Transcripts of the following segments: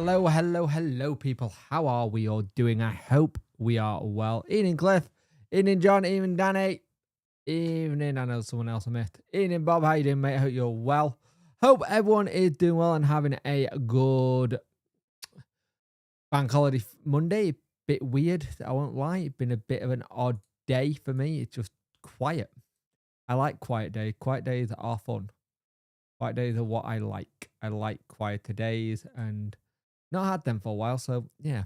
Hello, people. How are we all doing? I hope we are well. Evening, Cliff. Evening, John. Evening, Danny. Evening, I know someone else I missed. Evening, Bob. How you doing, mate? I hope you're well. Hope everyone is doing well and having a good bank holiday Monday. Bit weird, I won't lie. It's been a bit of an odd day for me. It's just quiet. I like quiet days. Quiet days are fun. Quiet days are what I like. I like quieter days and not had them for a while. So, yeah,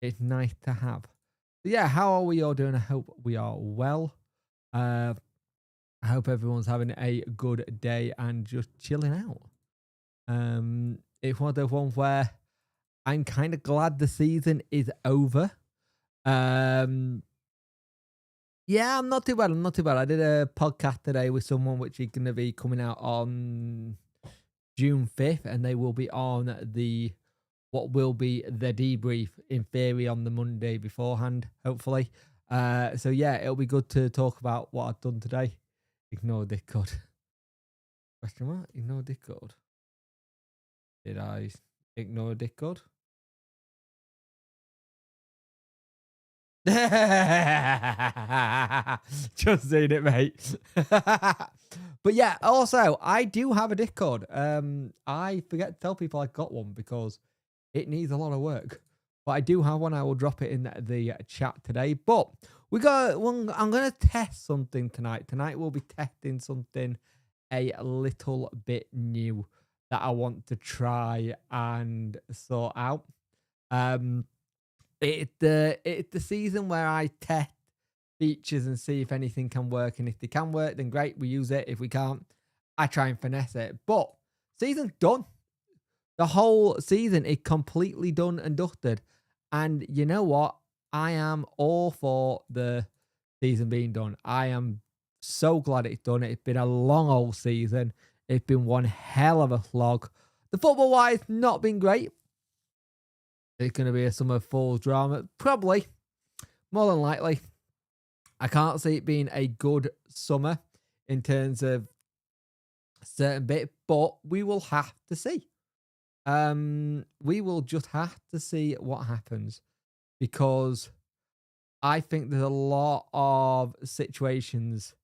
it's nice to have. So, yeah, how are we all doing? I hope we are well. I hope everyone's having a good day and just chilling out. It's one of those ones where I'm kind of glad the season is over. Yeah, I'm not too bad. I did a podcast today with someone which is going to be coming out on June 5th, and they will be on what will be the debrief in theory on the Monday beforehand, hopefully. So yeah, it'll be good to talk about what I've done today. Ignore Discord. Question mark? Ignore Discord. Did I ignore Discord? Just saying it, mate. But yeah, also I do have a Discord. I forget to tell people I got one because it needs a lot of work. But I do have one. I will drop it in the chat today. But we got one. I'm gonna test something tonight. Tonight we'll be testing something a little bit new that I want to try and sort out. It's the season where I test features and see if anything can work, and if they can work, then great, we use it. If we can't, I try and finesse it. But season's done. The whole season is completely done and dusted. And you know what? I am all for the season being done. I am so glad it's done. It's been a long old season. It's been one hell of a slog. The football-wise, not been great. It's going to be a summer falls drama. Probably. More than likely. I can't see it being a good summer in terms of certain bit, but we will have to see. We will just have to see what happens, because I think there's a lot of situations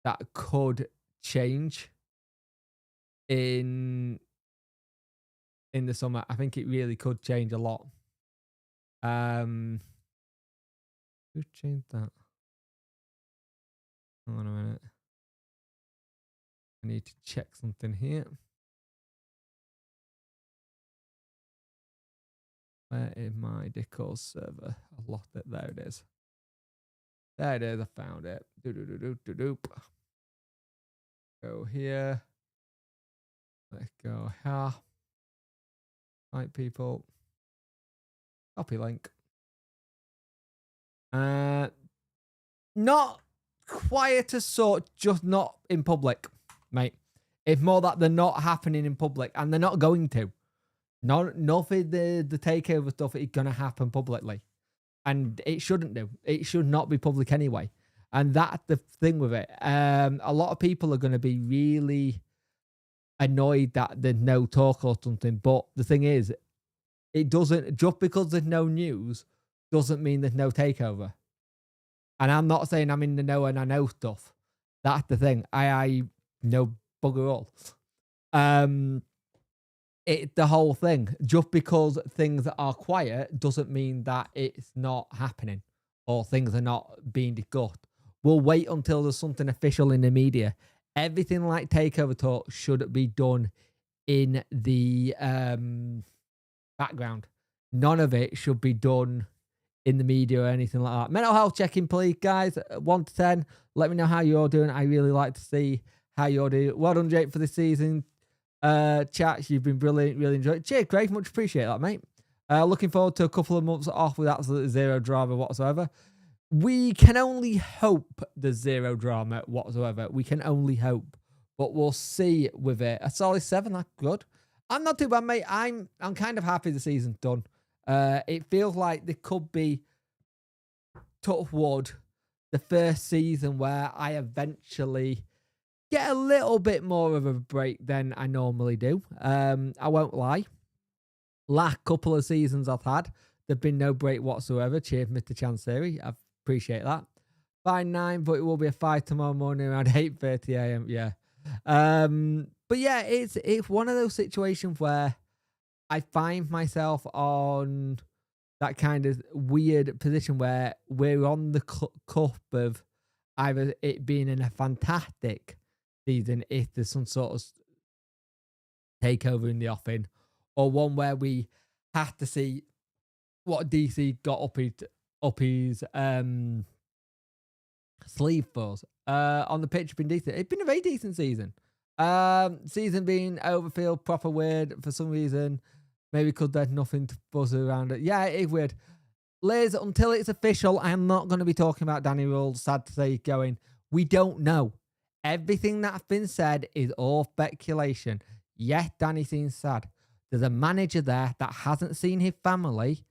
that could change in the summer. I think it really could change a lot. Who changed that? Hang on a minute. I need to check something here. Where is my Discord server? I lost it. There it is. There it is. I found it. Doop. Go here. Let's go here. Right, people. Copy link. Not quiet as sort, just not in public, mate. It's more that they're not happening in public, and they're not going to. Nothing the takeover stuff is going to happen publicly. And it shouldn't do. It should not be public anyway. And that's the thing with it. A lot of people are going to be really annoyed that there's no talk or something. But the thing is, it doesn't, just because there's no news, doesn't mean there's no takeover. And I'm not saying I'm in the know and I know stuff. That's the thing. I know bugger all. It's the whole thing. Just because things are quiet doesn't mean that it's not happening or things are not being discussed. We'll wait until there's something official in the media. Everything like takeover talk should be done in the background. None of it should be done in the media or anything like that. Mental health check-in, please, guys. 1 to 10. Let me know how you're doing. I really like to see how you're doing. Well done, Jake, for this season. Chats, you've been brilliant. Really enjoyed it. Cheers, Craig. Much appreciate that, mate. Looking forward to a couple of months off with absolutely zero drama whatsoever. We can only hope there's zero drama whatsoever. We can only hope. But we'll see with it. A solid 7, that's good. I'm not too bad, mate. I'm kind of happy the season's done. It feels like there could be, touch wood, the first season where I eventually get a little bit more of a break than I normally do. I won't lie. last couple of seasons I've had, there've been no break whatsoever. Cheers, Mr. Chancery. I appreciate that. 5-9, but it will be a 5 tomorrow morning around 8:30 a.m. Yeah. But yeah, it's one of those situations where I find myself on that kind of weird position where we're on the cusp of either it being in a fantastic season if there's some sort of takeover in the offing, or one where we have to see what DC got up his sleeve for us. On the pitch, it's been decent. It's been a very decent season. Season being overfield, proper weird for some reason. Maybe because there's nothing to buzz around it. Yeah, it's weird. Liz, until it's official, I am not going to be talking about Danny Röhl. Sad to say, going. We don't know. Everything that's been said is all speculation. Yes, Danny seems sad. There's a manager there that hasn't seen his family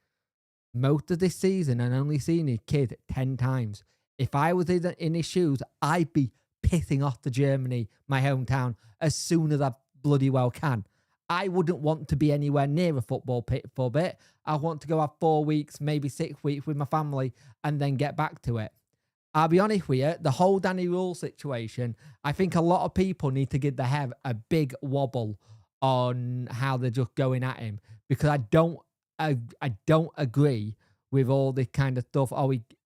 most of this season and only seen his kid 10 times. If I was in his shoes, I'd be pissing off to Germany, my hometown, as soon as I bloody well can. I wouldn't want to be anywhere near a football pit for a bit. I want to go have 4 weeks, maybe 6 weeks with my family and then get back to it. I'll be honest with you, the whole Danny Röhl situation, I think a lot of people need to give the head a big wobble on how they're just going at him, because I don't agree with all this kind of stuff.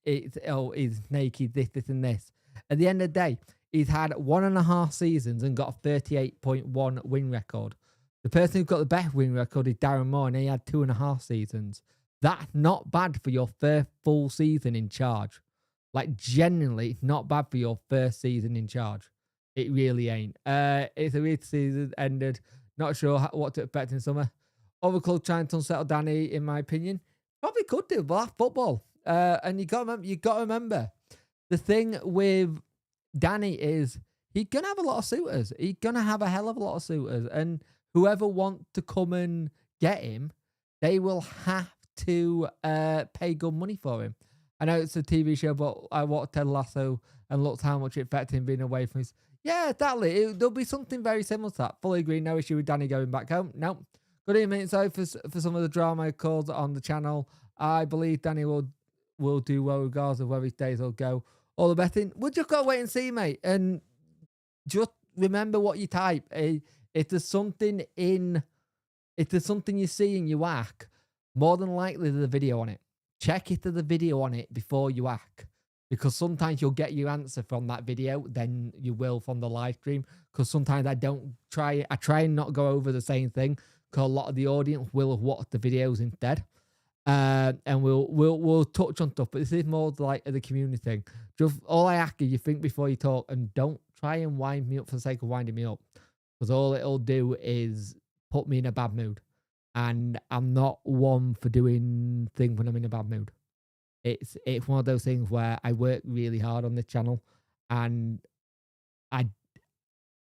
He's naked, this and this. At the end of the day, he's had 1.5 seasons and got a 38.1 win record. The person who got the best win record is Darren Moore, and he had 2.5 seasons. That's not bad for your first full season in charge. Like, genuinely, not bad for your first season in charge. It really ain't. It's a weird season ended. Not sure what to expect in summer. Other club trying to unsettle Danny, in my opinion. Probably could do, but that's football. And you got to remember, the thing with Danny is he's going to have a lot of suitors. He's going to have a hell of a lot of suitors. And whoever wants to come and get him, they will have to pay good money for him. I know it's a TV show, but I watched Ted Lasso and looked how much it affected him being away from his... Yeah, exactly. There'll be something very similar to that. Fully agree. No issue with Danny going back home. No. Good evening. Sorry for some of the drama caused on the channel. I believe Danny will do well regardless of whether his days will go. All the betting. We'll just got to wait and see, mate. And just remember what you type. If there's something you see and you whack, more than likely there's a video on it. Check if there's a video on it before you whack. Because sometimes you'll get your answer from that video, then you will from the live stream. Because sometimes I try and not go over the same thing, because a lot of the audience will watch the videos instead. And we'll touch on stuff, but this is more like the community thing. Just all I ask is you think before you talk, and don't try and wind me up for the sake of winding me up, because all it'll do is put me in a bad mood, and I'm not one for doing things when I'm in a bad mood. It's one of those things where I work really hard on this channel, and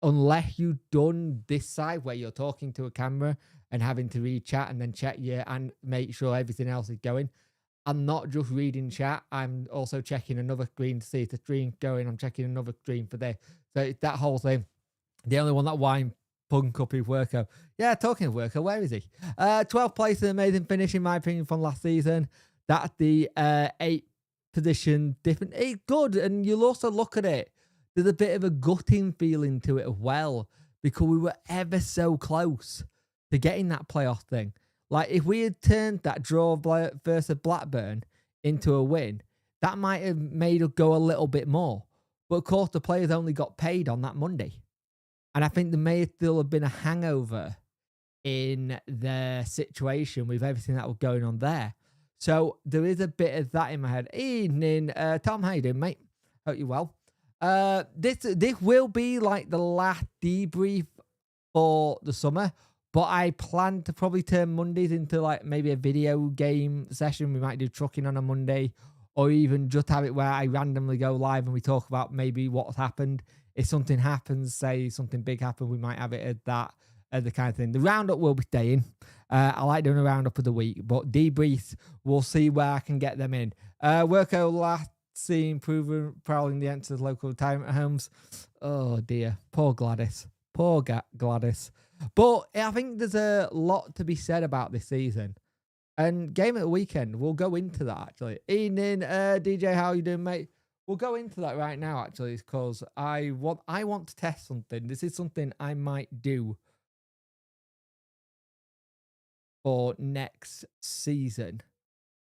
unless you've done this side where you're talking to a camera and having to read chat and then check and make sure everything else is going, I'm not just reading chat, I'm also checking another screen to see if the stream's going. I'm checking another screen for this. So it's that whole thing. The only one that wine punk up is Worko. Yeah, talking of Worko, where is he? 12th place, an amazing finish in my opinion from last season. That's the 8th position different. It's good, and you'll also look at it. There's a bit of a gutting feeling to it as well, because we were ever so close to getting that playoff thing. Like, if we had turned that draw versus Blackburn into a win, that might have made us go a little bit more. But of course, the players only got paid on that Monday. And I think there may still have been a hangover in the situation with everything that was going on there. So there is a bit of that in my head. Evening, Tom, how you doing, mate? Hope you're well. This will be like the last debrief for the summer, but I plan to probably turn Mondays into like maybe a video game session. We might do trucking on a Monday, or even just have it where I randomly go live and we talk about maybe what's happened. If something happens, say something big happened, we might have it at that, as the kind of thing. The roundup will be staying. I like doing a roundup of the week, but debriefs, we'll see where I can get them in. Worko last seen proven prowling the answers local retirement homes. Oh dear, poor Gladys. Poor Gladys. But I think there's a lot to be said about this season. And game of the weekend, we'll go into that actually. Evening, DJ, how you doing, mate? We'll go into that right now actually, because I want to test something. This is something I might do for next season,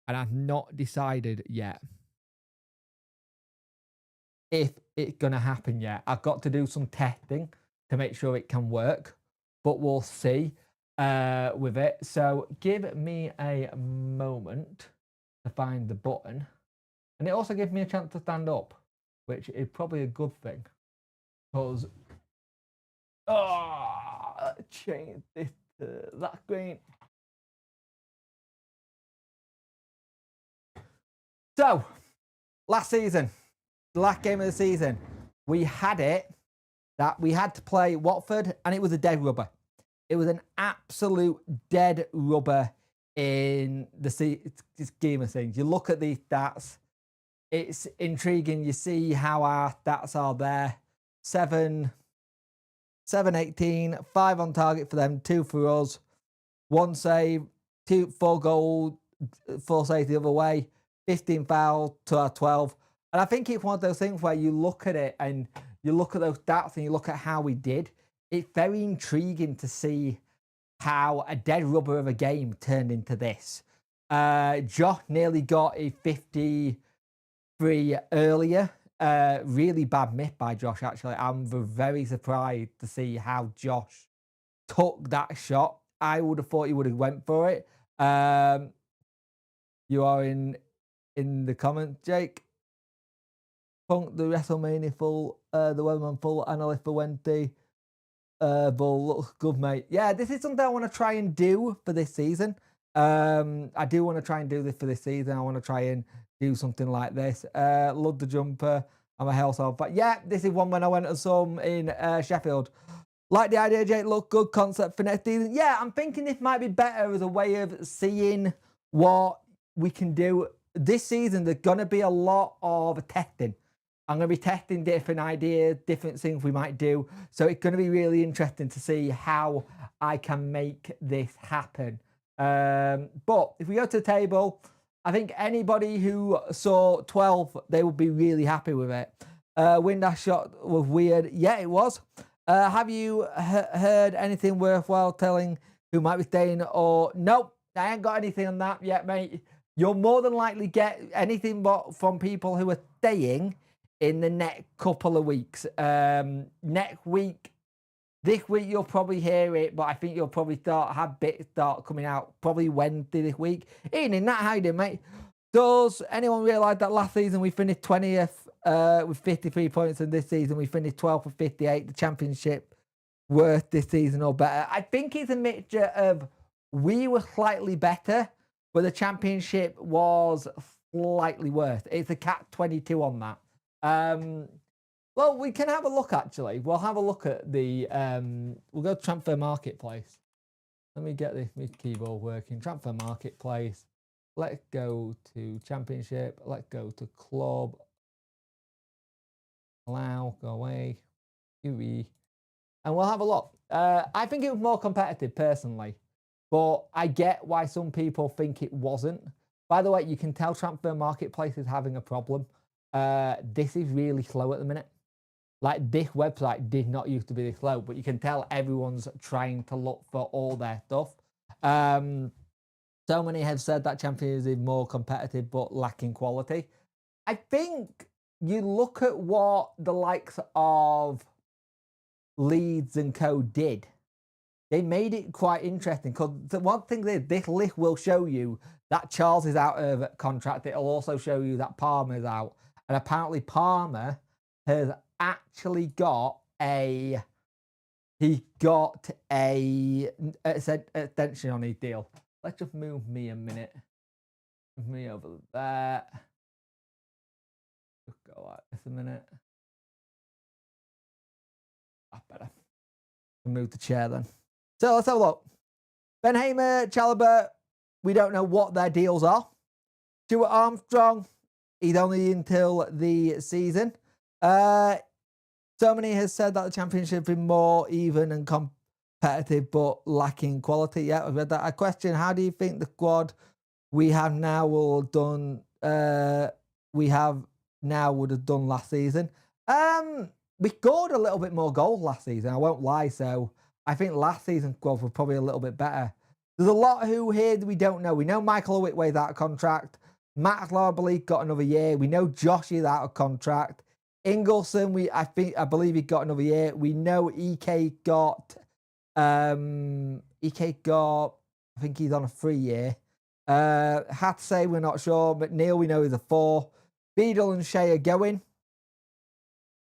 and I've not decided yet if it's gonna happen yet. I've got to do some testing to make sure it can work, but we'll see with it. So give me a moment to find the button, and it also gives me a chance to stand up, which is probably a good thing, because change this to that screen. So last season, the last game of the season, we had it that we had to play Watford, and it was a dead rubber. It was an absolute dead rubber in the scheme of things. You look at these stats, it's intriguing. You see how our stats are there. 7-18, 5 on target for them, 2 for us, 1 save, 4 goals, 4 saves the other way, 15 fouls to our 12. And I think it's one of those things where you look at it and you look at those stats and you look at how we did. It's very intriguing to see how a dead rubber of a game turned into this. Josh nearly got a 53 earlier. Really bad miss by Josh, actually. I'm very surprised to see how Josh took that shot. I would have thought he would have went for it. You are in the comments, Jake. Punk, the WrestleMania full, the Weatherman full analyst for Wednesday. Bull looks good, mate. Yeah, this is something I want to try and do for this season. I do want to try and do this for this season. I want to try and do something like this. Love the jumper. I'm a household. But yeah, this is one when I went and saw him in Sheffield. Like the idea, Jake. Look, good concept for next season. Yeah, I'm thinking this might be better as a way of seeing what we can do. This season, there's going to be a lot of testing. I'm going to be testing different ideas, different things we might do. So it's going to be really interesting to see how I can make this happen. But if we go to the table, I think anybody who saw 12, they would be really happy with it. Windass shot was weird. Yeah, it was. Have you heard anything worthwhile telling who might be staying or nope, I ain't got anything on that yet, mate. You'll more than likely get anything but from people who are staying in the next couple of weeks. Next week, this week you'll probably hear it, but I think you'll probably have bits start coming out probably Wednesday this week. Ian, not how you doing, mate? Does anyone realise that last season we finished 20th with 53 points, and this season we finished 12th with 58? The championship worth this season or better? I think it's a mixture of we were slightly better, but the championship was slightly worse. It's a cat 22 on that. Well, we can have a look, actually. We'll have a look at the, we'll go to Transfer Marketplace. Let me get this keyboard working. Transfer Marketplace. Let's go to Championship. Let's go to Club. Allow, go away. QE. And we'll have a look. I think it was more competitive, personally. But I get why some people think it wasn't. By the way, you can tell Transfer Marketplace is having a problem. This is really slow at the minute. Like, this website did not used to be this slow, but you can tell everyone's trying to look for all their stuff. So many have said that Champions is more competitive but lacking quality. I think you look at what the likes of Leeds and Co did. They made it quite interesting, because the one thing is, this list will show you that Charles is out of contract. It'll also show you that Palmer is out. And apparently Palmer has actually got an extension on his deal. Let's just move me a minute. Move me over there. Just go like this a minute. That's better. Move the chair then. So let's have a look. Ben Hamer, Chalobah, we don't know what their deals are. Stuart Armstrong, he's only until the season. So many has said that the championship has been more even and competitive but lacking quality. Yeah, I've read that. A question: how do you think the squad we have now will done? We have now would have done last season. We scored a little bit more goals last season. I won't lie. So I think last season's squad was probably a little bit better. There's a lot who here we don't know. We know Michael Whitway's out of contract. Matt Larbley got another year. We know Josh is out of contract. Ingleson, I believe he got another year. We know EK got, I think he's on a 3-year. Had to say we're not sure. McNeil, we know is a 4. Beadle and Shea are going.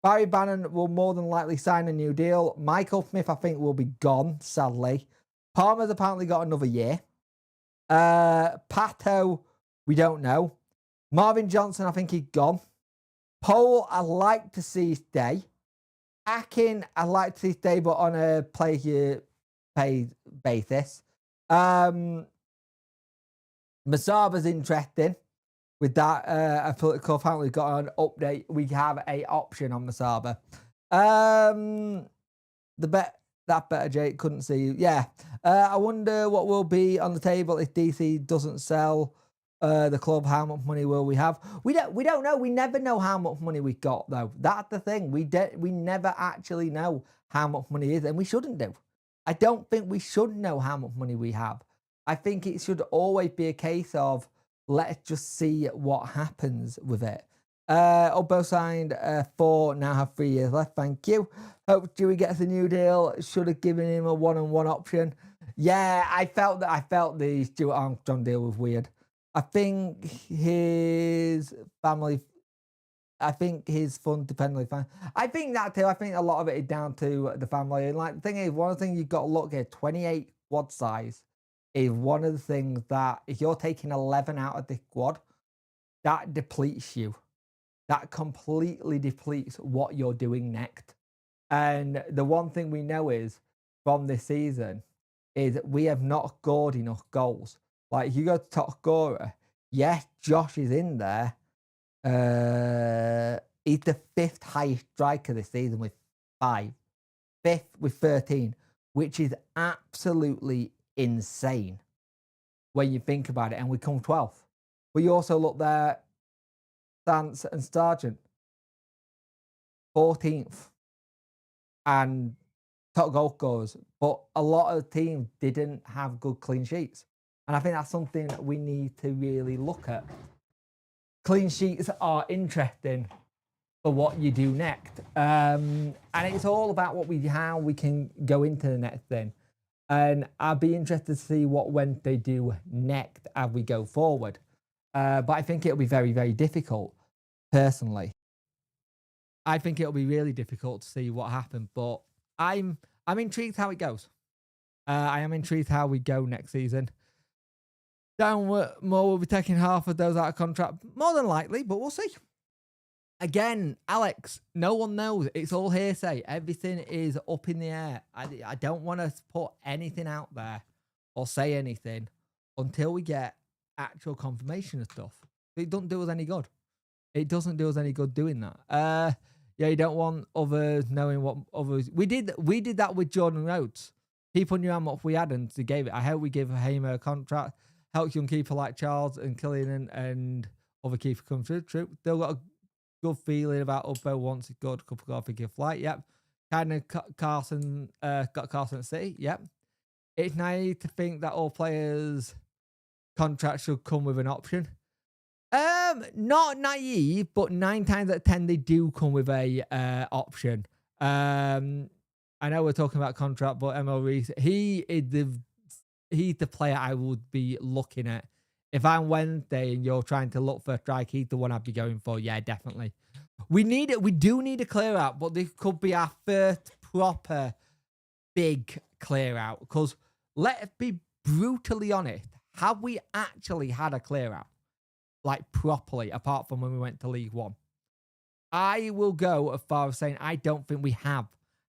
Barry Bannon will more than likely sign a new deal. Michael Smith, I think, will be gone, sadly. Palmer's apparently got another year. Pato, we don't know. Marvin Johnson, I think he's gone. Pole, I like to see stay. Akin, I like to see stay, but on a play-paid basis. Masaba's interesting. With that, a political apparently got an update. We have a option on Masaba. That better Jake couldn't see you. Yeah. I wonder what will be on the table if DC doesn't sell the club. How much money will we have? We don't know. We never know how much money we got though. That's the thing. We never actually know how much money is, and we shouldn't do. I don't think we should know how much money we have. I think it should always be a case of let's just see what happens with it. Ubbo signed 4, now have 3 years left. Thank you. Hope Dewey gets a new deal. Should have given him a 1-on-1 option. Yeah, I felt the Stuart Armstrong deal was weird. I think his family, I think his fund dependently fine. I think that too. I think a lot of it is down to the family. And like the thing is, one of the things you've got to look at, 28 squad size is one of the things that if you're taking 11 out of the squad, that depletes you. That completely depletes what you're doing next. And the one thing we know is from this season is we have not scored enough goals. Like if you go to top scorer, yes, Josh is in there. He's the 5th highest striker this season with 5. 5th with 13, which is absolutely insane when you think about it. And we come 12th. But you also look there, Stance and Sargent, 14th. And top goal scorers. But a lot of teams didn't have good clean sheets. And I think that's something that we need to really look at. Clean sheets are interesting for what you do next. And it's all about how we can go into the next thing. And I'd be interested to see what Wednesday do next as we go forward. But I think it'll be very, very difficult, personally. I think it'll be really difficult to see what happens. But I'm intrigued how it goes. I am intrigued how we go next season. More will be taking half of those out of contract, more than likely, but we'll see. Again, Alex, no one knows. It's all hearsay. Everything is up in the air. I don't want to put anything out there or say anything until we get actual confirmation of stuff. It doesn't do us any good. It doesn't do us any good doing that. Yeah, you don't want others knowing what others... We did that with Jordan Rhodes. People knew how much we had and they gave it. I hope we give Hamer a contract. Help young keeper like Charles and Killian and other keeper come through. True. They've got a good feeling about Ubbo once it's good. Couple of figure flight. Yep. Kind of Carson got Carson at City. Yep. It's naive to think that all players' contracts should come with an option. Not naive, but 9 times out of 10 they do come with a option. I know we're talking about contract, but ML Reese, he's the player I would be looking at. If I'm Wednesday and you're trying to look for a strike, he's the one I'd be going for. Yeah, definitely. We do need a clear out, but this could be our first proper big clear out. Because let's be brutally honest, have we actually had a clear out? Like properly, apart from when we went to League One? I will go as far as saying I don't think we have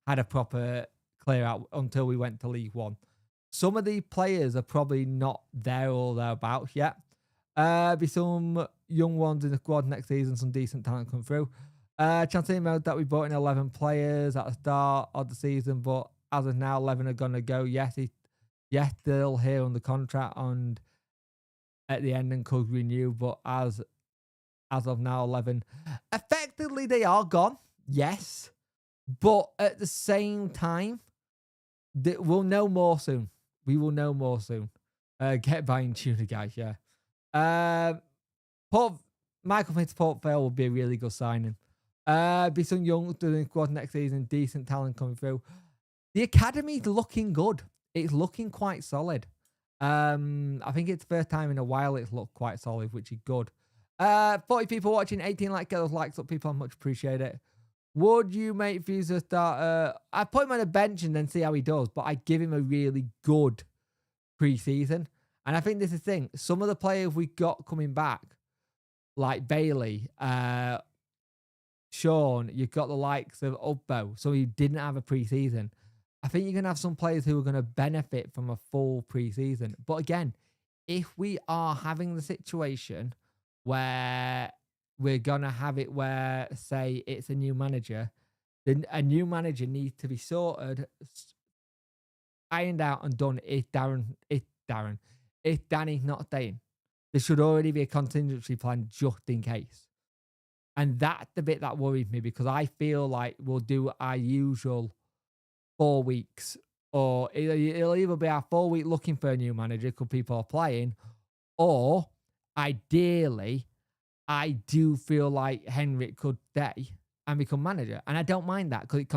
had a proper clear out until we went to League One. Some of the players are probably not there or thereabouts yet. Be some young ones in the squad next season, some decent talent come through. Chance mode that we brought in 11 players at the start of the season, but as of now, 11 are going to go. Yes, they'll hear on the contract and at the end and could renew, but as of now, 11, effectively they are gone. Yes, but at the same time, we'll know more soon. We will know more soon. Get buying tuna, guys. Yeah. Michael Fitz Portfail will be a really good signing. Be some young doing squad next season, decent talent coming through. The academy's looking good. It's looking quite solid. I think it's the first time in a while it's looked quite solid, which is good. 40 people watching, 18 likes, get those likes up, people. I much appreciate it. Would you make Fuse a starter? I put him on a bench and then see how he does, but I give him a really good pre-season. And I think this is the thing. Some of the players we got coming back, like Bailey, Sean, you've got the likes of Ubbo, so he didn't have a pre-season. I think you're going to have some players who are going to benefit from a full pre-season. But again, if we are having the situation where we're going to have it where, say, it's a new manager, then a new manager needs to be sorted, ironed out and done if Danny's not staying. There should already be a contingency plan just in case. And that's the bit that worries me, because I feel like we'll do our usual 4 weeks, or it'll either be our 4 week looking for a new manager because people are playing, or ideally, I do feel like Henrik could stay and become manager. And I don't mind that because it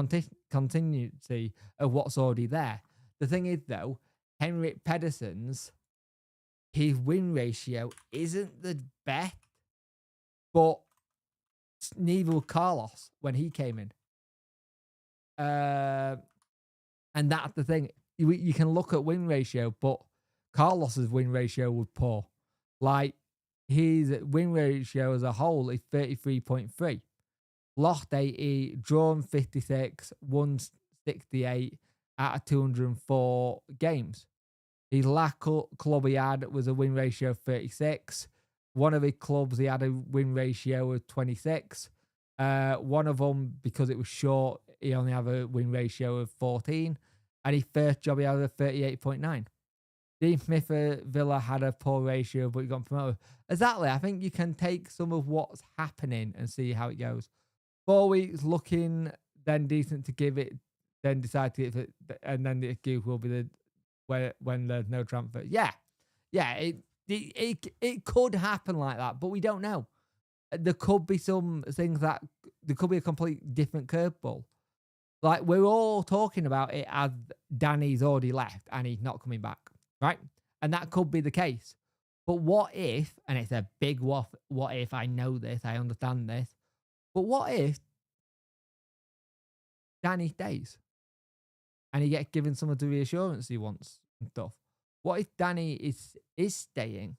continuity of what's already there. The thing is, though, Henrik Pedersen's, his win ratio isn't the best, but neither was Carlos when he came in. And that's the thing. You can look at win ratio, but Carlos's win ratio was poor. Like, his win ratio as a whole is 33.3. Lost 80, drawn 56, won 68 out of 204 games. His last club he had was a win ratio of 36. One of his clubs, he had a win ratio of 26. One of them, because it was short, he only had a win ratio of 14. And his first job, he had a 38.9. Dean Smith at Villa had a poor ratio, but he got promoted. Exactly. I think you can take some of what's happening and see how it goes. 4 weeks looking, then decent to give it, then decide to give it, and then the excuse will be when there's no transfer. Yeah. It could happen like that, but we don't know. There could be some things that there could be a complete different curveball. Like, we're all talking about it as Danny's already left and he's not coming back, right? And that could be the case. But what if, and it's a big what if, I know this, I understand this, but what if Danny stays and he gets given some of the reassurance he wants and stuff? What if Danny is staying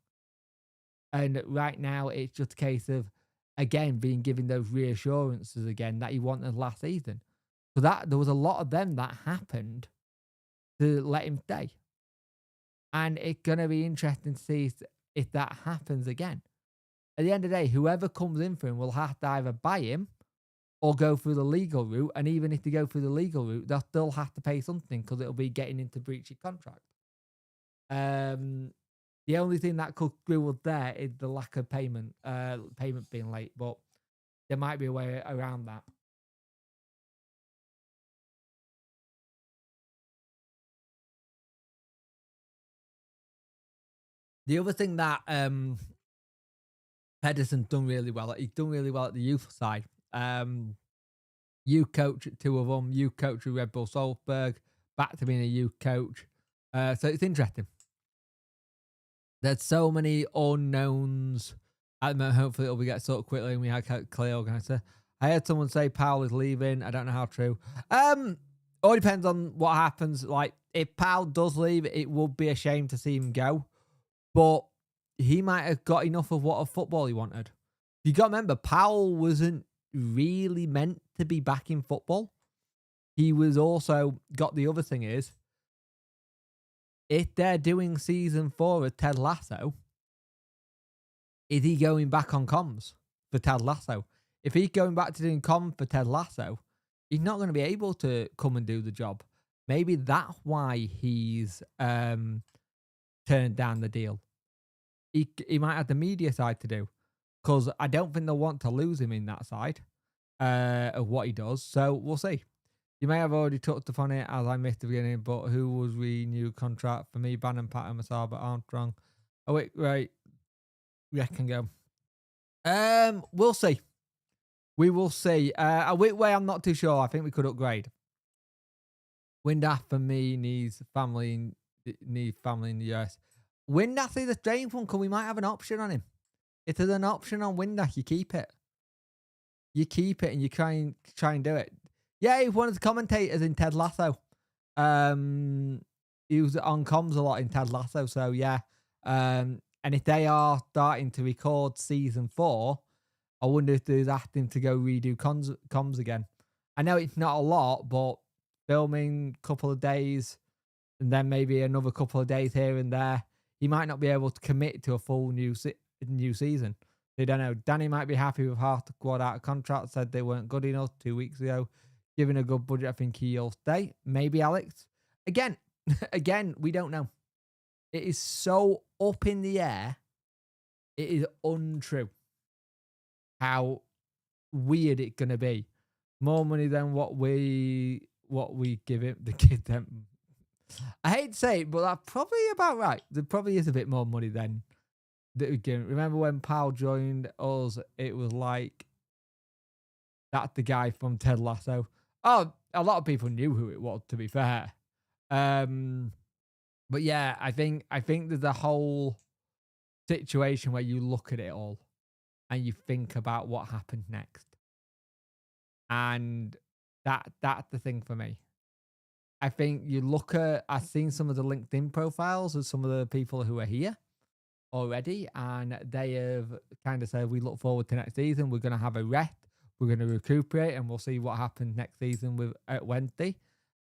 and right now it's just a case of, again, being given those reassurances again that he wanted last season? So that there was a lot of them that happened to let him stay. And it's going to be interesting to see if that happens again. At the end of the day, whoever comes in for him will have to either buy him or go through the legal route. And even if they go through the legal route, they'll still have to pay something because it'll be getting into breach of contract. The only thing that could screw us there is the lack of payment being late, but there might be a way around that. The other thing that Pedersen's done really well, he's done really well at the youth side. Youth coach at 2 of them, youth coach at Red Bull Salzburg, back to being a youth coach. So it's interesting. There's so many unknowns at the moment. Hopefully it'll be get sorted quickly and we have a clear organizer. I heard someone say Powell is leaving. I don't know how true. All depends on what happens. Like, if Powell does leave, it would be a shame to see him go. But he might have got enough of what football he wanted. You got to remember, Powell wasn't really meant to be back in football. He was also got the other thing is, if they're doing season 4 of Ted Lasso, is he going back on comms for Ted Lasso? If he's going back to doing comms for Ted Lasso, he's not going to be able to come and do the job. Maybe that's why he's turned down the deal. He might have the media side to do, because I don't think they'll want to lose him in that side of what he does. So we'll see. You may have already touched upon it as I missed the beginning, but who was renewed contract for me? Bannon, Patton, Masaba, Armstrong. Oh wait, right. Reckon go. We'll see. We will see. Which way I'm not too sure. I think we could upgrade. Windass for me needs family in the US. Windass is a strange one because we might have an option on him. If there's an option on Windass, you keep it. You keep it and you try and do it. Yeah, he's one of the commentators in Ted Lasso. He was on comms a lot in Ted Lasso, so yeah. And if they are starting to record season 4, I wonder if there's asking to go redo comms again. I know it's not a lot, but filming a couple of days and then maybe another couple of days here and there, he might not be able to commit to a full new season. They don't know. Danny might be happy with half the squad out of contract, said they weren't good enough 2 weeks ago. Given a good budget, I think he'll stay. Maybe Alex. Again, we don't know. It is so up in the air. It is untrue how weird it's going to be. More money than what we give him. The kid them. I hate to say it, but that's probably about right. There probably is a bit more money than that we give him. Remember when Powell joined us? It was like that's the guy from Ted Lasso. Oh, a lot of people knew who it was, to be fair. But yeah, I think there's a whole situation where you look at it all and you think about what happened next. And that's the thing for me. I think you look at, I've seen some of the LinkedIn profiles of some of the people who are here already, and they have kind of said, we look forward to next season. We're going to have a rest. We're going to recuperate, and we'll see what happens next season with at Wednesday.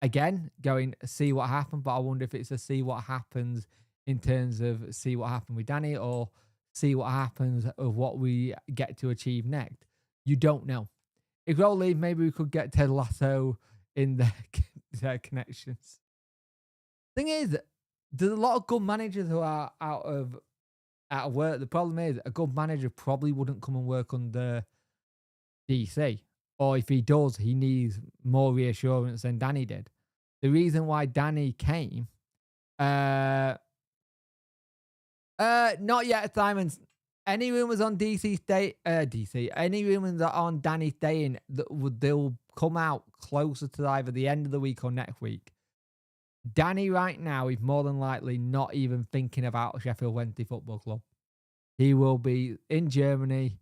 Again, going see what happened, but I wonder if it's a see what happens in terms of see what happened with Danny or see what happens of what we get to achieve next. You don't know. If Röhl leave, maybe we could get Ted Lasso in their connections. Thing is, there's a lot of good managers who are out of work. The problem is, a good manager probably wouldn't come and work under DC. Or if he does, he needs more reassurance than Danny did. The reason why Danny came, not yet, Simons. Any rumors on any rumors on Danny staying they'll come out closer to either the end of the week or next week. Danny right now is more than likely not even thinking about Sheffield Wednesday Football Club. He will be in Germany,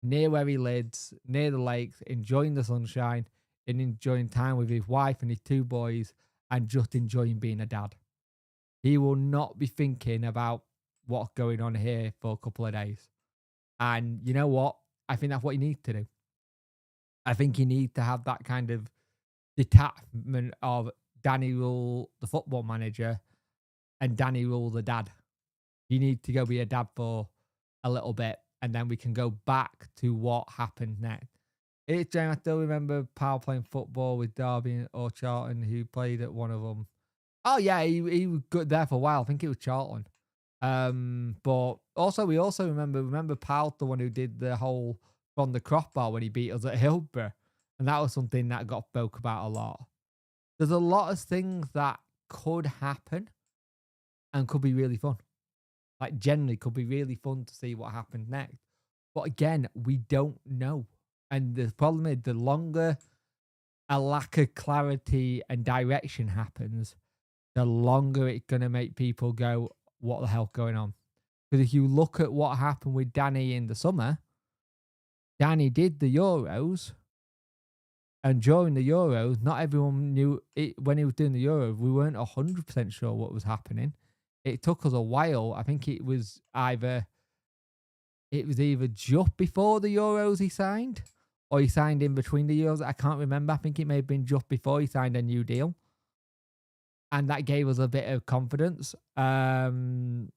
near where he lives, near the lakes, enjoying the sunshine and enjoying time with his wife and his 2 boys and just enjoying being a dad. He will not be thinking about what's going on here for a couple of days. And you know what? I think that's what you need to do. I think you need to have that kind of detachment of Danny Röhl, the football manager, and Danny Röhl, the dad. You need to go be a dad for a little bit, and then we can go back to what happened next. It's James. I still remember Powell playing football with Derby or Charlton, who played at one of them. Oh yeah, he was good there for a while. I think it was Charlton. But also we also remember Powell, the one who did the whole from the crossbar when he beat us at Hillsborough, and that was something that got spoke about a lot. There's a lot of things that could happen and could be really fun. Like generally could be really fun to see what happens next. But again, we don't know. And the problem is the longer a lack of clarity and direction happens, the longer it's going to make people go, what the hell's going on? Because if you look at what happened with Danny in the summer, Danny did the Euros. And during the Euros, not everyone knew it. When he was doing the Euros, we weren't 100% sure what was happening. It took us a while. I think it was either just before the Euros he signed, or he signed in between the Euros. I can't remember. I think it may have been just before he signed a new deal. And that gave us a bit of confidence. But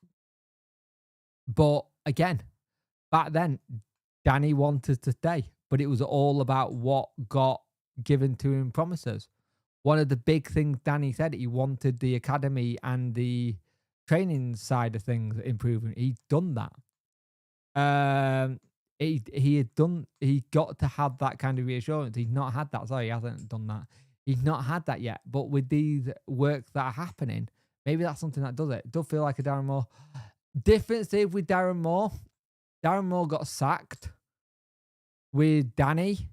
again, back then, Danny wanted to stay. But it was all about what got given to him promises. one of the big things Danny said, he wanted the academy and the training side of things improving. He's done that. He got to have that kind of reassurance. He's not had that. Sorry, he hasn't done that. He's not had that yet. But with these works that are happening, maybe that's something that does it. It does feel like a Darren Moore. Difference is with Darren Moore. Darren Moore got sacked. With Danny,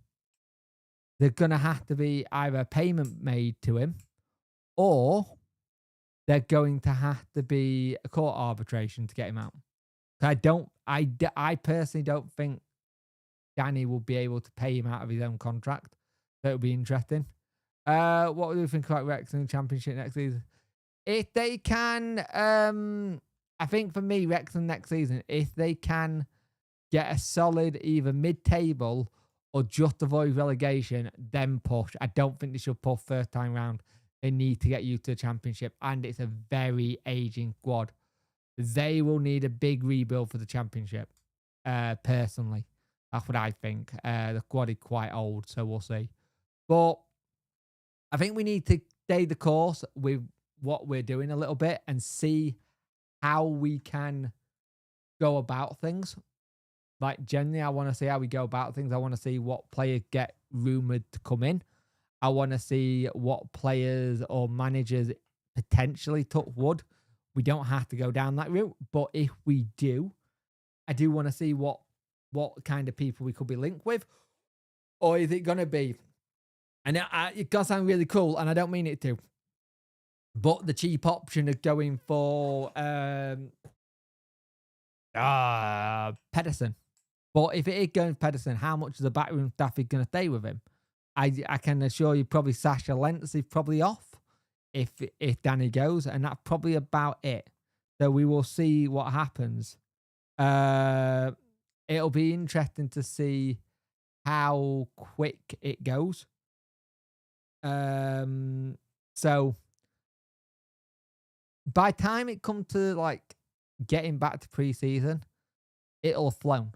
there's gonna have to be either a payment made to him, or they're going to have to be a court arbitration to get him out. I personally don't think Danny will be able to pay him out of his own contract. So it'll be interesting. What do you think about Wrexham in the Championship next season? If they can, I think for me, Wrexham next season, if they can get a solid either mid-table or just avoid relegation, then push. I don't think they should push first time round. They need to get you to the Championship, and it's a very aging squad. They will need a big rebuild for the Championship, personally. That's what I think. The squad is quite old, so we'll see. But I think we need to stay the course with what we're doing a little bit and see how we can go about things. Like, generally, I want to see how we go about things. I want to see what players get rumoured to come in. I want to see what players or managers potentially took wood. We don't have to go down that route, but if we do, I do want to see what kind of people we could be linked with. Or is it going to be, and it does sound really cool, and I don't mean it to, but the cheap option of going for Pedersen. But if it is going for Pedersen, how much of the backroom staff is going to stay with him? I can assure you probably Sasha Lentz is probably off if Danny goes, and that's probably about it. So we will see what happens. It'll be interesting to see how quick it goes. So by the time it comes to like getting back to pre-season, it'll have flown.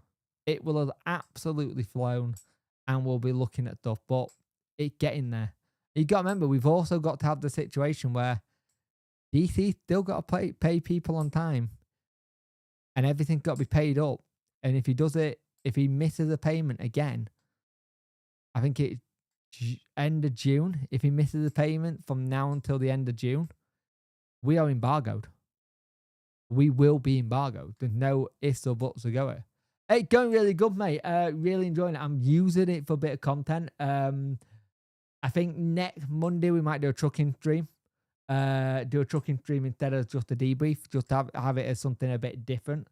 It will have absolutely flown, and we'll be looking at stuff, but it's getting there. You got to remember, we've also got to have the situation where DC still got to pay people on time, and everything's got to be paid up. And if he does it, if he misses a payment again, I think it's end of June. If he misses a payment from now until the end of June, we are embargoed. We will be embargoed. There's no ifs or buts to go at. Hey, going really good, mate. Really enjoying it. I'm using it for a bit of content. I think next Monday we might do a trucking stream. Do a trucking stream instead of just a debrief. Just have it as something a bit different.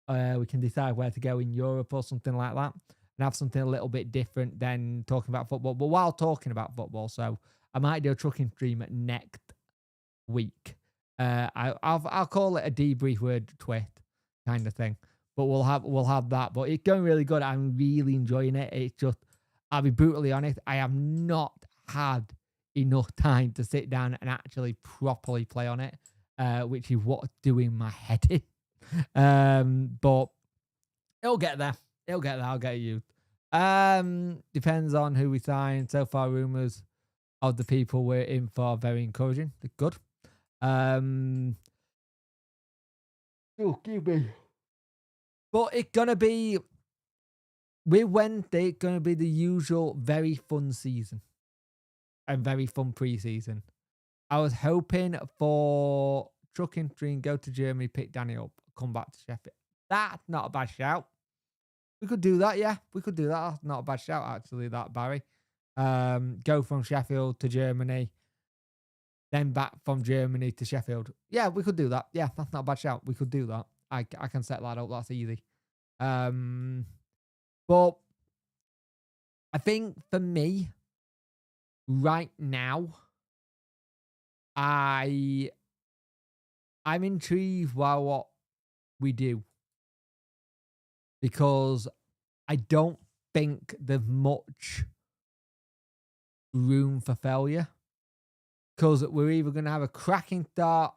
We can decide where to go in Europe or something like that, and have something a little bit different than talking about football. But while talking about football, so I might do a trucking stream next week. I'll call it a debrief word twist kind of thing. But we'll have that. But it's going really good. I'm really enjoying it. It's just, I'll be brutally honest, I have not had enough time to sit down and actually properly play on it, which is what's doing my head in. But it'll get there. It'll get there. I'll get you. Depends on who we sign. So far, rumours of the people we're in for are very encouraging. They're good. Oh, excuse me. But it's going to be, with Wednesday, it's going to be the usual very fun season and very fun pre-season. I was hoping for trucking stream, go to Germany, pick Danny up, come back to Sheffield. That's not a bad shout. We could do that, yeah. We could do that. That's not a bad shout, actually, that, Barry. Go from Sheffield to Germany, then back from Germany to Sheffield. Yeah, we could do that. Yeah, that's not a bad shout. We could do that. I can set that up. That's easy. But I think for me, right now, I'm intrigued by what we do, because I don't think there's much room for failure, because we're either going to have a cracking start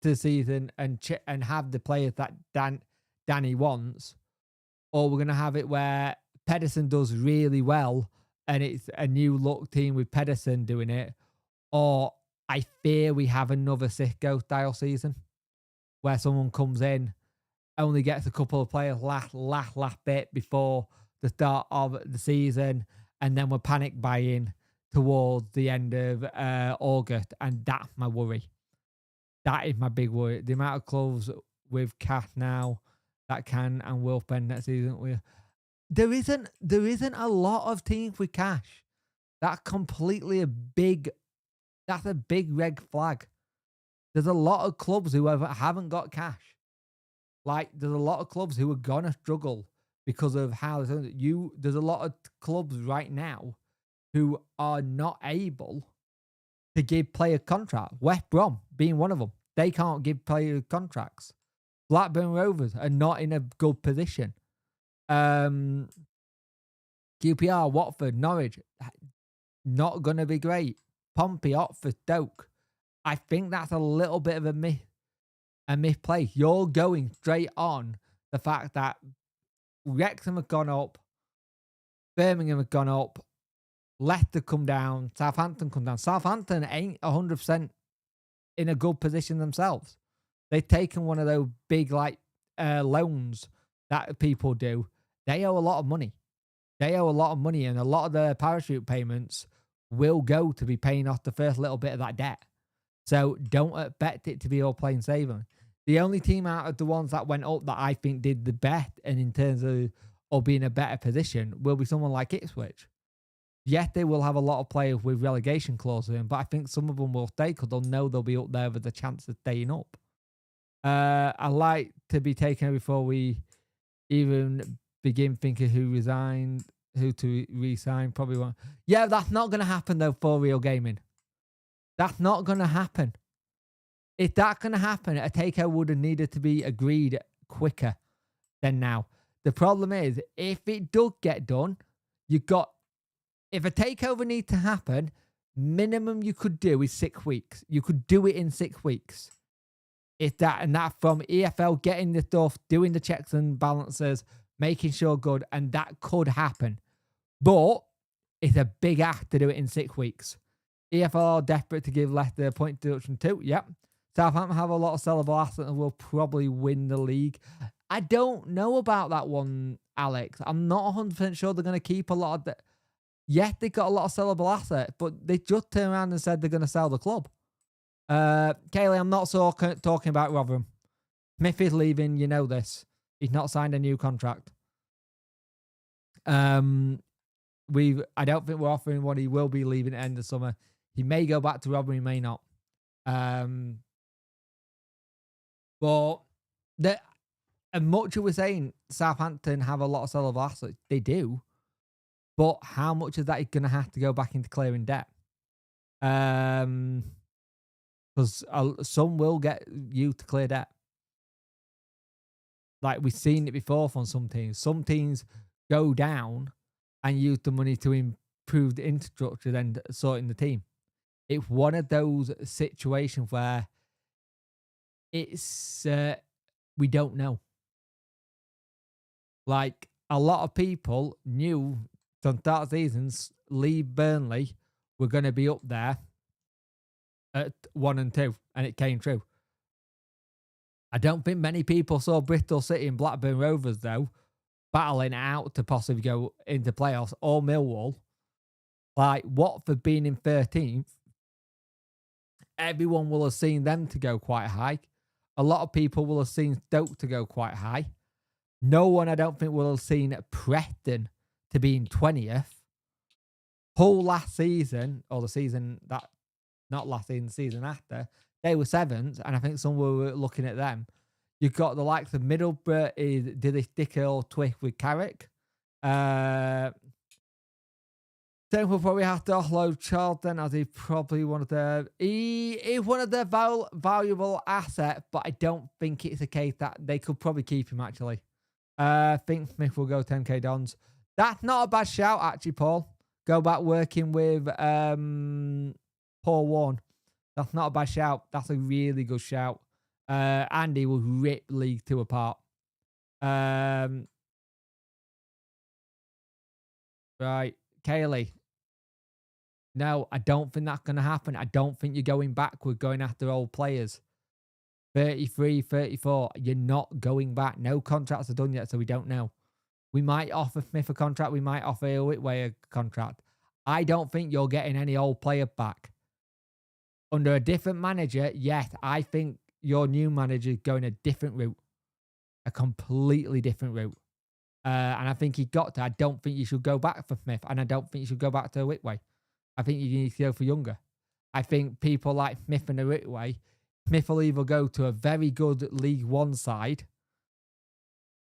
to the season and have the players that Danny wants, or we're going to have it where Pedersen does really well and it's a new look team with Pedersen doing it, or I fear we have another Sicko style season where someone comes in, only gets a couple of players last bit before the start of the season, and then we're panic buying towards the end of August, and that's my worry. That is my big worry. The amount of clubs with cash now that can and will spend next season. There isn't a lot of teams with cash. That's that's a big red flag. There's a lot of clubs who haven't got cash. Like, there's a lot of clubs who are gonna struggle because of how there's a lot of clubs right now who are not able to give player contracts. West Brom being one of them. They can't give player contracts. Blackburn Rovers are not in a good position. QPR, Watford, Norwich, not going to be great. Pompey, Oxford, Stoke. I think that's a little bit of a misplay. You're going straight on the fact that Wrexham have gone up, Birmingham have gone up, Leicester come down, Southampton come down. Southampton ain't 100% in a good position themselves. They've taken one of those big loans that people do. They owe a lot of money. And a lot of their parachute payments will go to be paying off the first little bit of that debt. So don't expect it to be all plain sailing. The only team out of the ones that went up that I think did the best and in terms of being in a better position will be someone like Ipswich. Yes, they will have a lot of players with relegation clauses in, but I think some of them will stay because they'll know they'll be up there with a chance of staying up. I like to be taken before we even begin thinking who to resign. Probably won't. Yeah, that's not going to happen though for Real Gaming. That's not going to happen. If that's going to happen, a takeover would have needed to be agreed quicker than now. The problem is, if it does get done, if a takeover needs to happen, minimum you could do is 6 weeks. You could do it in 6 weeks. If that from EFL getting the stuff, doing the checks and balances, making sure good, and that could happen. But it's a big act to do it in 6 weeks. EFL are desperate to give Leicester a point deduction too. Yep. Southampton have a lot of sellable assets and will probably win the league. I don't know about that one, Alex. I'm not 100% sure they're going to keep a lot of that. Yes, they got a lot of sellable assets, but they just turned around and said they're going to sell the club. Kaylee, I'm not talking about Rotherham. Smith is leaving, you know this. He's not signed a new contract. I don't think we're offering what he will be leaving at the end of summer. He may go back to Rotherham, he may not. But and much of we're saying Southampton have a lot of sellable assets. They do. But how much of that is going to have to go back into clearing debt? Because some will get you to clear debt. Like we've seen it before from some teams. Some teams go down and use the money to improve the infrastructure, then sorting the team. It's one of those situations where it's we don't know. Like a lot of people knew from start seasons, leave Burnley were going to be up there at 1 and 2, and it came true. I don't think many people saw Bristol City and Blackburn Rovers, though, battling it out to possibly go into playoffs, or Millwall. Like, Watford being in 13th, everyone will have seen them to go quite high. A lot of people will have seen Stoke to go quite high. No one, I don't think, will have seen Preston to be in 20th. Hull last season, or the season that, not last season, the season after, they were 7th, and I think some were looking at them. You've got the likes of Middlesbrough, did they stick or twist with Carrick? Then we'll probably have to offload Charlton as he's probably one of their valuable assets, but I don't think it's a case that they could probably keep him actually. I think Smith will go 10k Dons. That's not a bad shout actually, Paul. Go back working with Paul Warne. That's not a bad shout. That's a really good shout. Andy will rip League 2 apart. Right, Kaylee. No, I don't think that's going to happen. I don't think you're going backward, going after old players. 33, 34, you're not going back. No contracts are done yet, so we don't know. We might offer Smith a contract. We might offer Whitway a contract. I don't think you're getting any old player back. Under a different manager, yes, I think your new manager is going a different route. A completely different route. And I think he got to. I don't think you should go back for Smith, and I don't think you should go back to Whitway. I think you need to go for younger. I think people like Smith and Whitway, Smith will either go to a very good League One side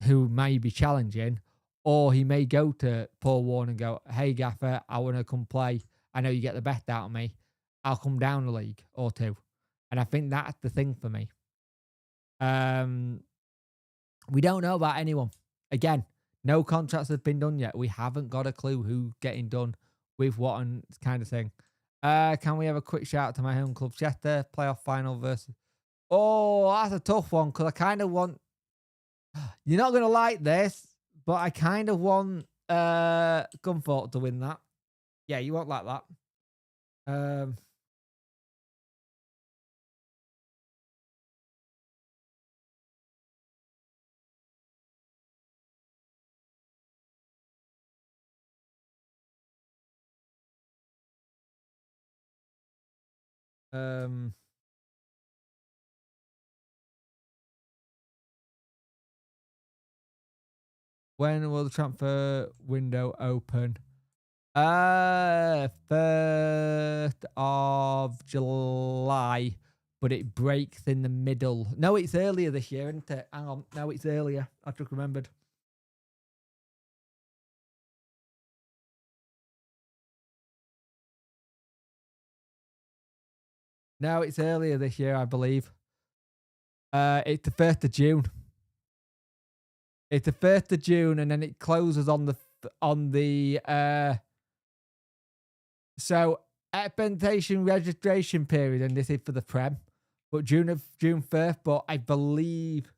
who may be challenging, or he may go to Paul Warne and go, hey, Gaffer, I want to come play. I know you get the best out of me. I'll come down a league or two. And I think that's the thing for me. We don't know about anyone. Again, no contracts have been done yet. We haven't got a clue who's getting done with what and kind of thing. Can we have a quick shout out to my home club, Chester, playoff final versus... Oh, that's a tough one because I kind of want... You're not going to like this, but I kind of want Gunthorpe to win that. Yeah, you won't like that. When will the transfer window open? 1st of July, but it breaks in the middle. No, it's earlier this year, isn't it? Hang on. No, it's earlier. I just remembered. No, it's earlier this year, I believe. It's the 1st of June. It's the 1st of June, and then it closes on the so expectation registration period, and this is for the Prem, but June 1st. But I believe,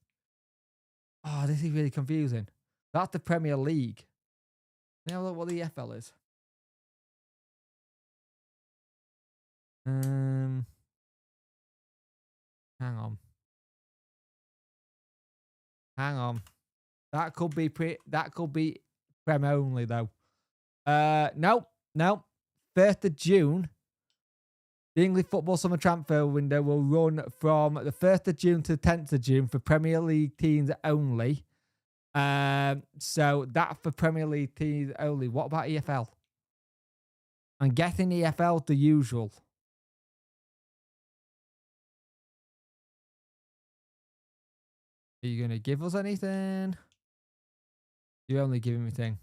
oh, this is really confusing. That's the Premier League. Let me have a look what the EFL is. Hang on. That could be Prem only though. No. 1st of June. The English football summer transfer window will run from the 1st of June to the 10th of June for Premier League teams only. So that's for Premier League teams only. What about EFL? I'm guessing EFL the usual. Are you gonna give us anything? You're only giving me thing.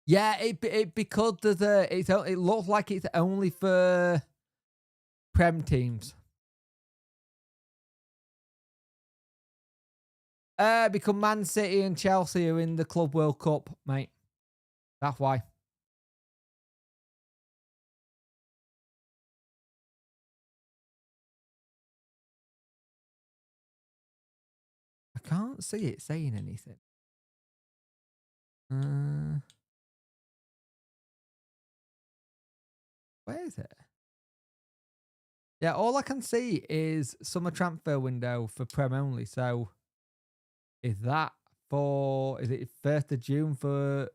Yeah, it because there's it looks like it's only for Prem teams. Because Man City and Chelsea are in the Club World Cup, mate. That's why. I can't see it saying anything. Where is it? Yeah, all I can see is summer transfer window for Prem only. So is that is it 1st of June for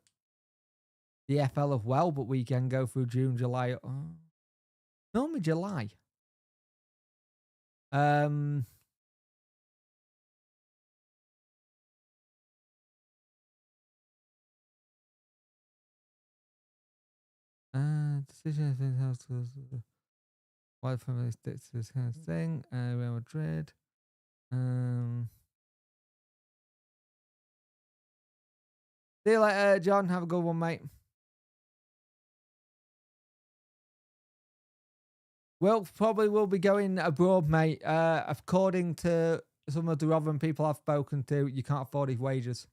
the FL as well? But we can go through June, July. Oh, normally July. Decision white family sticks this kind of thing. Real Madrid. See you later, John. Have a good one, mate. Well, probably will be going abroad, mate. According to some of the Rotherham people I've spoken to, you can't afford his wages.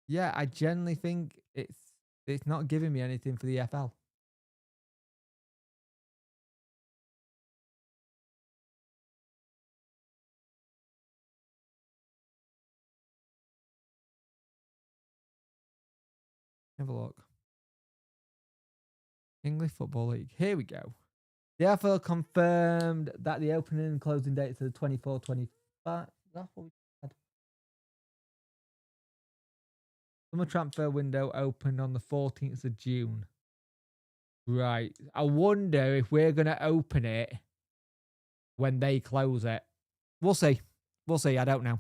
Yeah, I generally think it's not giving me anything for the FL. Have a look. English Football League. Here we go. The AFL confirmed that the opening and closing dates are the 24, 25. That's what we had. Summer transfer window opened on the 14th of June. Right. I wonder if we're going to open it when they close it. We'll see. We'll see. I don't know.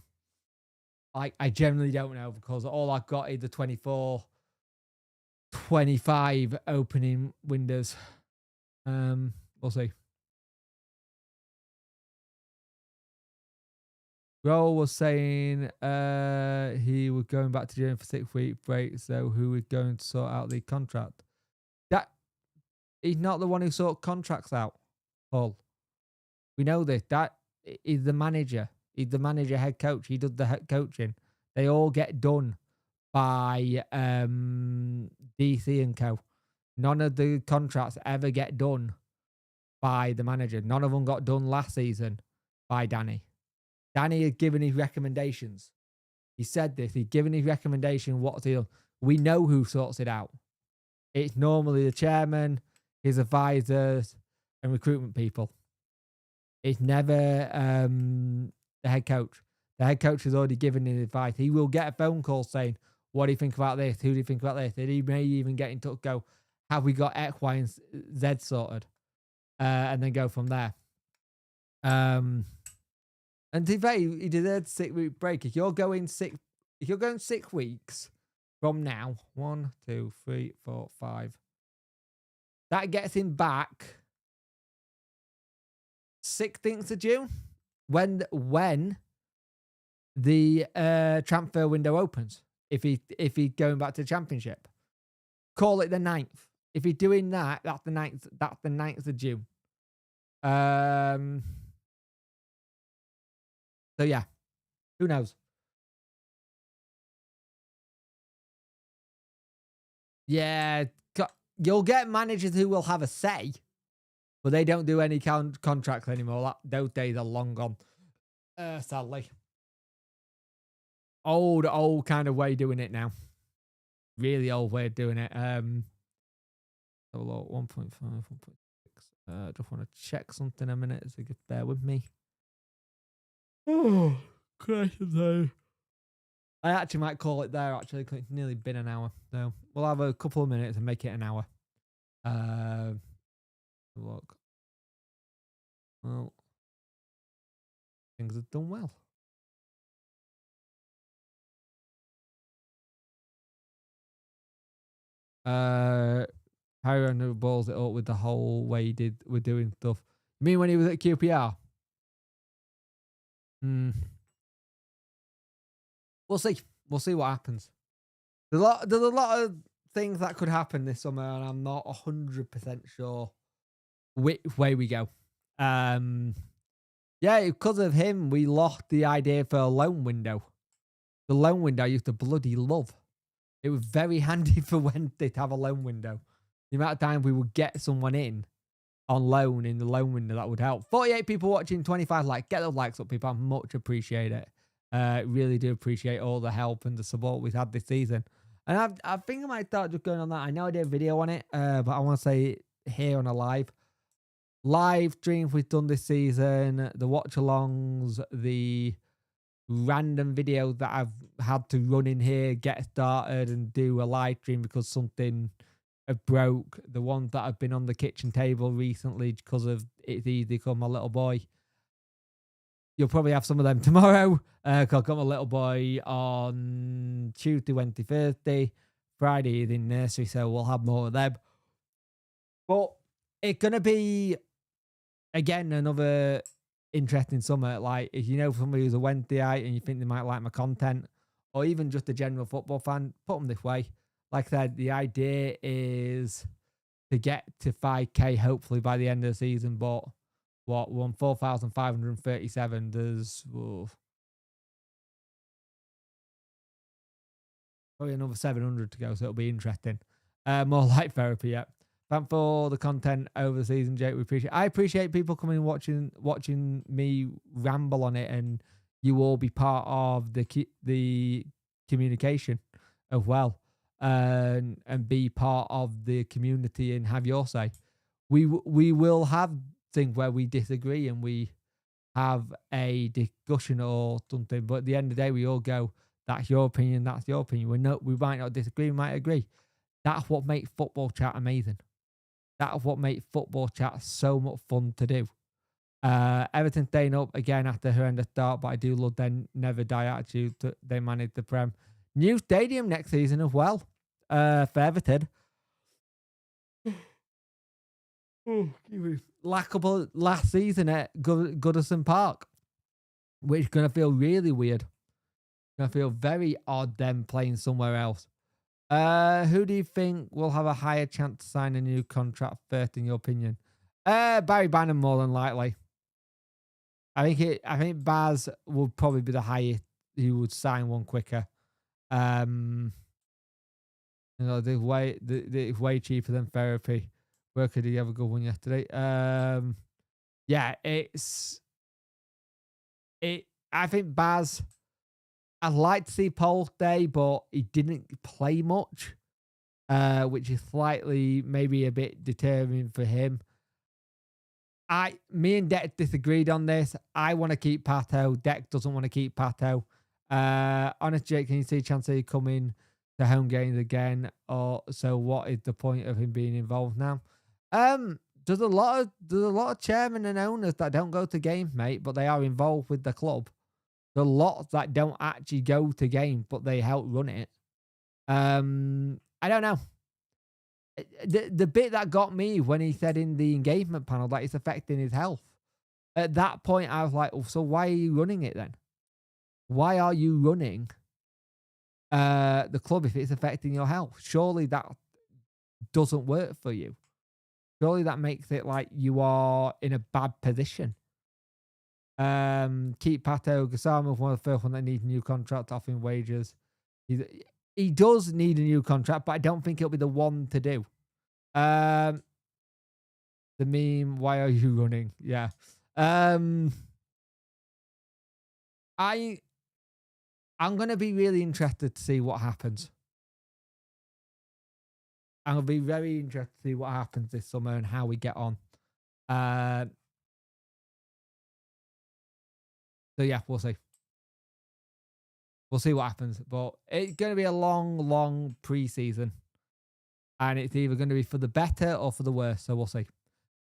I generally don't know because all I've got is the 24, 25 opening windows. We'll see. Röhl was saying he was going back to Germany for 6-week break, so who was going to sort out the contract? That he's not the one who sort contracts out, Paul. We know this. That is the manager. He's the manager, head coach. He does the head coaching. They all get done by DC and co. None of the contracts ever get done by the manager. None of them got done last season by Danny. Danny had given his recommendations. He said this. He's given his recommendation what to do. We know who sorts it out. It's normally the chairman, his advisors, and recruitment people. It's never the head coach. The head coach has already given his advice. He will get a phone call saying, what do you think about this? Who do you think about this? And he may even get in touch, go, have we got X, Y, and Z sorted? And then go from there. And to be fair, he deserves a 6-week break. If you're going 6 weeks from now, 1, 2, 3, 4, 5, that gets him back 16th of June when the transfer window opens. If he's going back to the championship, call it the 9th. If he's doing that, that's the 9th. That's the 9th of June. So yeah, who knows? Yeah, you'll get managers who will have a say, but they don't do any contracts anymore. Those days are long gone. Sadly, old kind of way doing it now. Really old way of doing it. Have a look, 1.5, 1.6. Just want to check something a minute, so just bear with me. Oh, Christ, I actually might call it there, actually, because it's nearly been an hour. So we'll have a couple of minutes and make it an hour. Look. Well, things have done well. Harry never balls it up with the whole way we're doing stuff. You mean when he was at QPR? We'll see. We'll see what happens. There's a lot of things that could happen this summer, and I'm not 100% sure which way we go. Yeah, because of him, we lost the idea for a loan window. The loan window I used to bloody love. It was very handy for when they'd have a loan window. The amount of time we would get someone in on loan in the loan window, that would help. 48 people watching, 25 likes. Get those likes up, people. I much appreciate it. Really do appreciate all the help and the support we've had this season. And I think I might start just going on that. I know I did a video on it, but I want to say it here on a live streams we've done this season, the watch-alongs, the random videos that I've had to run in here, get started and do a live stream because something broke. The ones that have been on the kitchen table recently because of it's easy called my little boy. You'll probably have some of them tomorrow. I've got my little boy on Tuesday, Wednesday, Thursday. Friday is in nursery, so we'll have more of them. But it's going to be, again, another interesting summer. Like, if you know somebody who's a Wednesdayite and you think they might like my content, or even just a general football fan, put them this way. Like I said, the idea is to get to 5K hopefully by the end of the season, but we're on 4,537. There's probably another 700 to go, so it'll be interesting. More light therapy, yeah. Thanks for all the content over the season, Jake. I appreciate people coming and watching me ramble on it, and you all be part of the communication as well. and be part of the community and have your say. We will have things where we disagree and we have a discussion or something, but at the end of the day, we all go, that's your opinion, that's your opinion. We might not disagree, we might agree. That's what makes football chat amazing. That's what makes football chat so much fun to do. Everton staying up again after a horrendous start, but I do love their never die attitude. They manage the Prem. New stadium next season as well for Everton. Lackable last season at Goodison Park, which is going to feel really weird. Going to feel very odd them playing somewhere else. Who do you think will have a higher chance to sign a new contract first, in your opinion? Barry Bannon, more than likely. I think Baz would probably be the highest who would sign one quicker. They're way cheaper than therapy. Where could he have a good one yesterday? Yeah, I think Baz, I'd like to see Paul stay, but he didn't play much, which is slightly maybe a bit determining for him. Me and Deck disagreed on this. I want to keep Pato. Deck doesn't want to keep Pato. Honest Jake, can you see a chance of he coming to home games again? Or so what is the point of him being involved now? There's a lot of chairmen and owners that don't go to games, mate, but they are involved with the club. There are lots that don't actually go to games, but they help run it. I don't know. The bit that got me when he said in the engagement panel that it's affecting his health. At that point, I was like, oh, so why are you running it then? Why are you running the club if it's affecting your health? Surely that doesn't work for you. Surely that makes it like you are in a bad position. Keep Pato. Gasama, one of the first one that needs a new contract, offering wages. He does need a new contract, but I don't think it'll be the one to do. The meme, why are you running? Yeah. I'm gonna be really interested to see what happens. I'm gonna be very interested to see what happens this summer and how we get on. So yeah, we'll see. We'll see what happens. But it's going to be a long, long pre-season. And it's either going to be for the better or for the worse. So we'll see.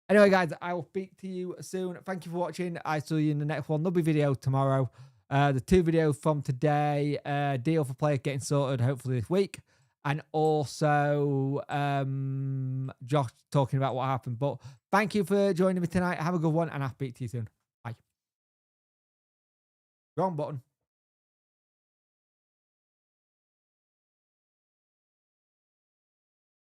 Anyway, guys, I will speak to you soon. Thank you for watching. I see you in the next one. There'll be video tomorrow. The 2 videos from today. Deal for players getting sorted, hopefully this week. And also Josh talking about what happened. But thank you for joining me tonight. Have a good one. And I'll speak to you soon. Bye. Wrong button.